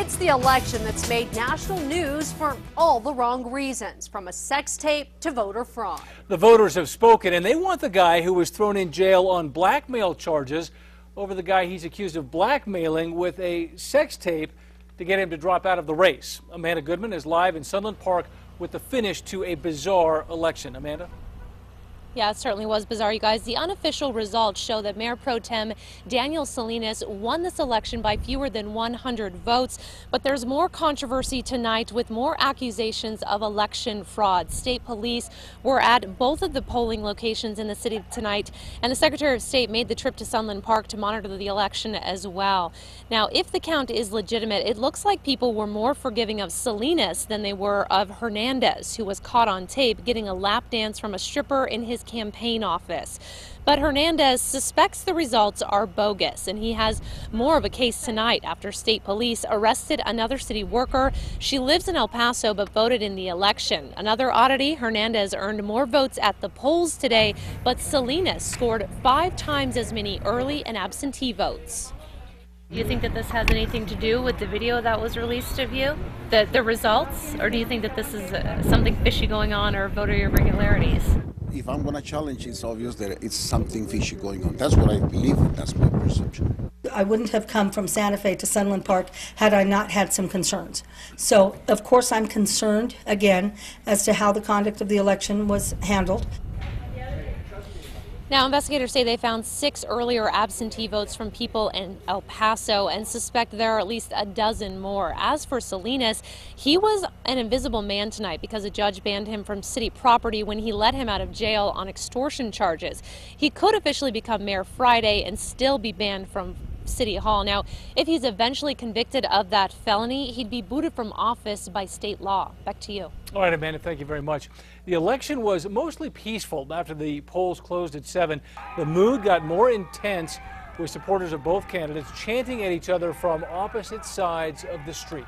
It's the election that's made national news for all the wrong reasons, from a sex tape to voter fraud. The voters have spoken, and they want the guy who was thrown in jail on blackmail charges over the guy he's accused of blackmailing with a sex tape to get him to drop out of the race. Amanda Goodman is live in Sunland Park with the finish to a bizarre election. Amanda? Yeah, it certainly was bizarre, you guys. The unofficial results show that Mayor Pro Tem Daniel Salinas won this election by fewer than 100 votes. But there's more controversy tonight with more accusations of election fraud. State police were at both of the polling locations in the city tonight, and the Secretary of State made the trip to Sunland Park to monitor the election as well. Now, if the count is legitimate, it looks like people were more forgiving of Salinas than they were of Hernandez, who was caught on tape getting a lap dance from a stripper in his campaign office. But Hernandez suspects the results are bogus, and he has more of a case tonight after state police arrested another city worker. She lives in El Paso but voted in the election. Another oddity, Hernandez earned more votes at the polls today, but Salinas scored 5 times as many early and absentee votes. Do you think that this has anything to do with the video that was released of you, the results, or do you think that this is something fishy going on or voter irregularities? If I'm going to challenge, it's obvious that it's something fishy going on. That's what I believe. That's my perception. I wouldn't have come from Santa Fe to Sunland Park had I not had some concerns. So, of course, I'm concerned, again, as to how the conduct of the election was handled. Now, investigators say they found 6 earlier absentee votes from people in El Paso and suspect there are at least a dozen more. As for Salinas, he was an invisible man tonight because a judge banned him from city property when he let him out of jail on extortion charges. He could officially become mayor Friday and still be banned from City Hall. Now, if he's eventually convicted of that felony, he'd be booted from office by state law. Back to you. All right, Amanda, thank you very much. The election was mostly peaceful after the polls closed at 7. The mood got more intense with supporters of both candidates chanting at each other from opposite sides of the street.